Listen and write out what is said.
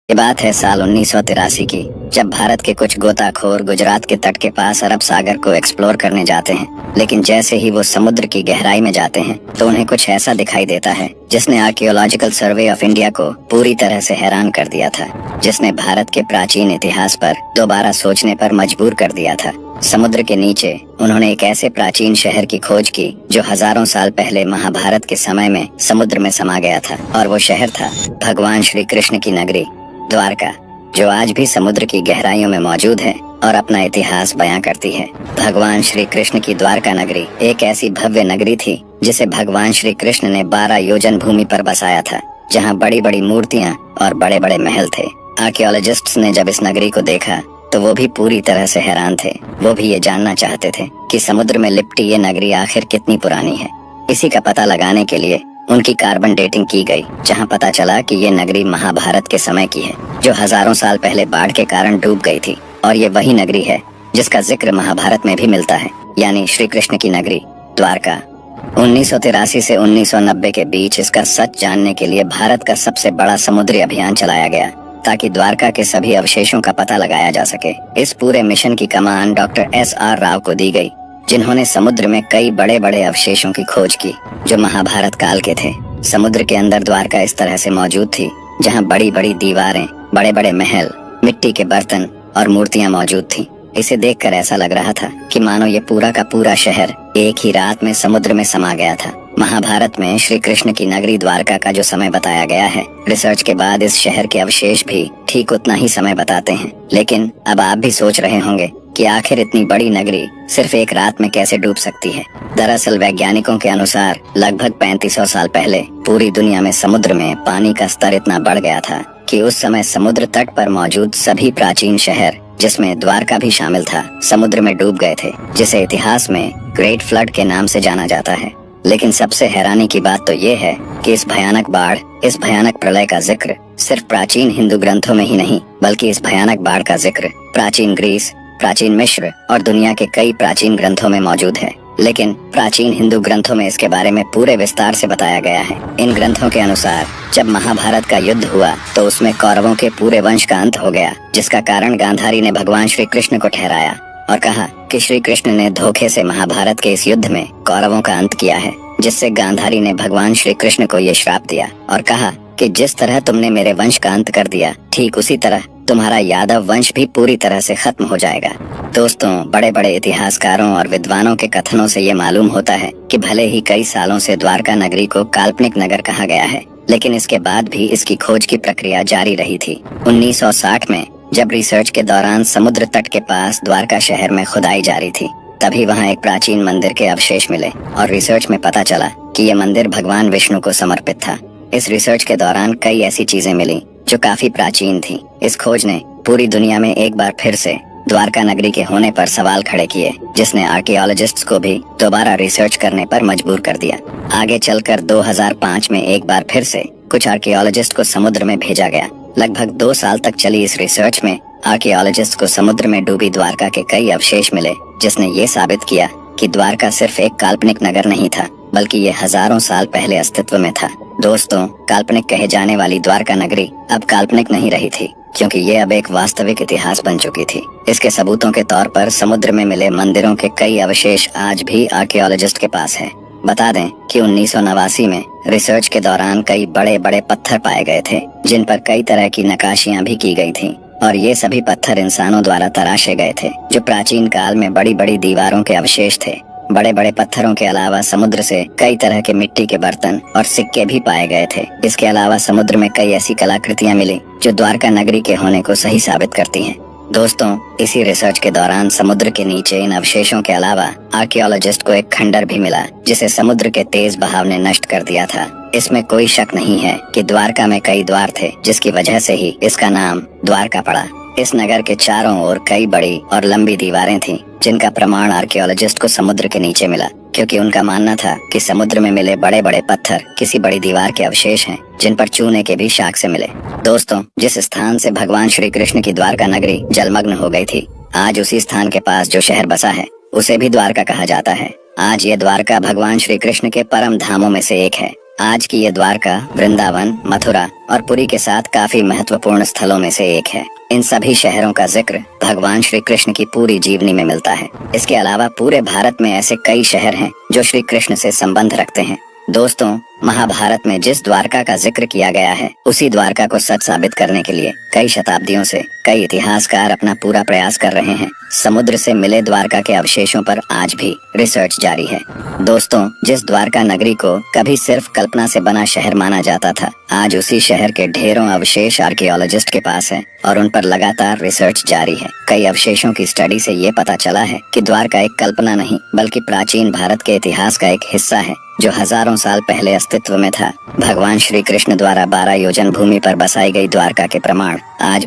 ये बात है साल 1983 की, जब भारत के कुछ गोताखोर गुजरात के तट के पास अरब सागर को एक्सप्लोर करने जाते हैं। लेकिन जैसे ही वो समुद्र की गहराई में जाते हैं तो उन्हें कुछ ऐसा दिखाई देता है जिसने आर्कियोलॉजिकल सर्वे ऑफ इंडिया को पूरी तरह से हैरान कर दिया था, जिसने भारत के प्राचीन इतिहास पर दोबारा सोचने पर मजबूर कर दिया था। समुद्र के नीचे उन्होंने एक ऐसे प्राचीन शहर की खोज की जो हजारों साल पहले महाभारत के समय में समुद्र में समा गया था, और वो शहर था भगवान श्री कृष्ण की नगरी द्वारका, जो आज भी समुद्र की गहराइयों में मौजूद है और अपना इतिहास बयां करती है। भगवान श्री कृष्ण की द्वारका नगरी एक ऐसी भव्य नगरी थी जिसे भगवान श्री कृष्ण ने 12 योजन भूमि पर बसाया था, जहां बड़ी बड़ी मूर्तियां और बड़े बड़े महल थे। आर्कियोलॉजिस्ट्स ने जब इस नगरी को देखा तो वो भी पूरी तरह से हैरान थे। वो भी ये जानना चाहते थे कि समुद्र में लिपटी ये नगरी आखिर कितनी पुरानी है। इसी का पता लगाने के लिए उनकी कार्बन डेटिंग की गई, जहां पता चला कि ये नगरी महाभारत के समय की है, जो हजारों साल पहले बाढ़ के कारण डूब गई थी। और ये वही नगरी है जिसका जिक्र महाभारत में भी मिलता है, यानी श्री कृष्ण की नगरी द्वारका। 1983 से 1990 के बीच इसका सच जानने के लिए भारत का सबसे बड़ा समुद्री अभियान चलाया गया, ताकि द्वारका के सभी अवशेषों का पता लगाया जा सके। इस पूरे मिशन की कमान डॉक्टर SR राव को दी गई, जिन्होंने समुद्र में कई बड़े बड़े अवशेषों की खोज की जो महाभारत काल के थे। समुद्र के अंदर द्वारका इस तरह से मौजूद थी जहां बड़ी बड़ी दीवारें, बड़े बड़े महल, मिट्टी के बर्तन और मूर्तियां मौजूद थीं। इसे देखकर ऐसा लग रहा था कि मानो ये पूरा का पूरा शहर एक ही रात में समुद्र में समा गया था। महाभारत में श्री कृष्ण की नगरी द्वारका का जो समय बताया गया है, रिसर्च के बाद इस शहर के अवशेष भी ठीक उतना ही समय बताते हैं। लेकिन अब आप भी सोच रहे होंगे कि आखिर इतनी बड़ी नगरी सिर्फ एक रात में कैसे डूब सकती है। दरअसल वैज्ञानिकों के अनुसार लगभग 3500 साल पहले पूरी दुनिया में समुद्र में पानी का स्तर इतना बढ़ गया था कि उस समय समुद्र तट पर मौजूद सभी प्राचीन शहर, जिसमें द्वारका भी शामिल था, समुद्र में डूब गए थे, जिसे इतिहास में ग्रेट फ्लड के नाम से जाना जाता है। लेकिन सबसे हैरानी की बात तो ये है कि इस भयानक बाढ़, इस भयानक प्रलय का जिक्र सिर्फ प्राचीन हिंदू ग्रंथों में ही नहीं, बल्कि इस भयानक बाढ़ का जिक्र प्राचीन ग्रीस, प्राचीन मिस्र और दुनिया के कई प्राचीन ग्रंथों में मौजूद है। लेकिन प्राचीन हिंदू ग्रंथों में इसके बारे में पूरे विस्तार से बताया गया है। इन ग्रंथों के अनुसार जब महाभारत का युद्ध हुआ तो उसमें कौरवों के पूरे वंश का अंत हो गया, जिसका कारण गांधारी ने भगवान श्री कृष्ण को ठहराया और कहा कि श्री कृष्ण ने धोखे से महाभारत के इस युद्ध में कौरवों का अंत किया है, जिससे गांधारी ने भगवान श्री कृष्ण को ये श्राप दिया और कहा कि जिस तरह तुमने मेरे वंश का अंत कर दिया, ठीक उसी तरह तुम्हारा यादव वंश भी पूरी तरह से खत्म हो जाएगा। दोस्तों, बड़े बड़े इतिहासकारों और विद्वानों के कथनों से ये मालूम होता है कि भले ही कई सालों से द्वारका नगरी को काल्पनिक नगर कहा गया है, लेकिन इसके बाद भी इसकी खोज की प्रक्रिया जारी रही थी। 1960 में जब रिसर्च के दौरान समुद्र तट के पास द्वारका शहर में खुदाई जारी थी, तभी वहाँ एक प्राचीन मंदिर के अवशेष मिले और रिसर्च में पता चला कि ये मंदिर भगवान विष्णु को समर्पित था। इस रिसर्च के दौरान कई ऐसी चीजें मिली जो काफी प्राचीन थी। इस खोज ने पूरी दुनिया में एक बार फिर से द्वारका नगरी के होने पर सवाल खड़े किए, जिसने आर्कियोलॉजिस्ट्स को भी दोबारा रिसर्च करने पर मजबूर कर दिया। आगे चलकर 2005 में एक बार फिर से कुछ आर्कियोलॉजिस्ट को समुद्र में भेजा गया। लगभग 2 साल तक चली इस रिसर्च में आर्कियोलॉजिस्ट को समुद्र में डूबी द्वारका के कई अवशेष मिले, जिसने ये साबित किया कि द्वारका सिर्फ एक काल्पनिक नगर नहीं था, बल्कि ये हजारों साल पहले अस्तित्व में था। दोस्तों, काल्पनिक कहे जाने वाली द्वारका नगरी अब काल्पनिक नहीं रही थी, क्योंकि ये अब एक वास्तविक इतिहास बन चुकी थी। इसके सबूतों के तौर पर समुद्र में मिले मंदिरों के कई अवशेष आज भी आर्कियोलॉजिस्ट के पास हैं। बता दें कि 1989 में रिसर्च के दौरान कई बड़े बड़े पत्थर पाए गए थे, जिन पर कई तरह की नक्काशियां भी की गई थीं, और ये सभी पत्थर इंसानों द्वारा तराशे गए थे, जो प्राचीन काल में बड़ी बड़ी दीवारों के अवशेष थे। बड़े बड़े पत्थरों के अलावा समुद्र से कई तरह के मिट्टी के बर्तन और सिक्के भी पाए गए थे। इसके अलावा समुद्र में कई ऐसी कलाकृतियां मिली जो द्वारका नगरी के होने को सही साबित करती हैं। दोस्तों, इसी रिसर्च के दौरान समुद्र के नीचे इन अवशेषों के अलावा आर्कियोलॉजिस्ट को एक खंडर भी मिला, जिसे समुद्र के तेज बहाव ने नष्ट कर दिया था। इसमें कोई शक नहीं है कि द्वारका में कई द्वार थे, जिसकी वजह से ही इसका नाम द्वारका पड़ा। इस नगर के चारों ओर कई बड़ी और लंबी दीवारें थीं, जिनका प्रमाण आर्कियोलॉजिस्ट को समुद्र के नीचे मिला, क्योंकि उनका मानना था कि समुद्र में मिले बड़े बड़े पत्थर किसी बड़ी दीवार के अवशेष हैं, जिन पर चूने के भी शाख से मिले। दोस्तों, जिस स्थान से भगवान श्री कृष्ण की द्वारका नगरी जलमग्न हो गई थी, आज उसी स्थान के पास जो शहर बसा है उसे भी द्वारका कहा जाता है। आज ये द्वारका भगवान श्री कृष्ण के परम धामों में से एक है। आज की ये द्वारका, वृंदावन, मथुरा और पुरी के साथ काफी महत्वपूर्ण स्थलों में से एक है। इन सभी शहरों का जिक्र भगवान श्री कृष्ण की पूरी जीवनी में मिलता है। इसके अलावा पूरे भारत में ऐसे कई शहर हैं जो श्री कृष्ण से संबंध रखते हैं। दोस्तों, महाभारत में जिस द्वारका का जिक्र किया गया है, उसी द्वारका को सच साबित करने के लिए कई शताब्दियों से कई इतिहासकार अपना पूरा प्रयास कर रहे हैं। समुद्र से मिले द्वारका के अवशेषों पर आज भी रिसर्च जारी है। दोस्तों, जिस द्वारका नगरी को कभी सिर्फ कल्पना से बना शहर माना जाता था, आज उसी शहर के ढेरों अवशेष आर्कियोलॉजिस्ट के पास है और उन पर लगातार रिसर्च जारी है। कई अवशेषों की स्टडी से ये पता चला है कि द्वारका एक कल्पना नहीं बल्कि प्राचीन भारत के इतिहास का एक हिस्सा है जो हजारों साल पहले अस्तित्व में था। भगवान श्री कृष्ण द्वारा 12 योजन भूमि पर बसाई गई द्वारका के प्रमाण आज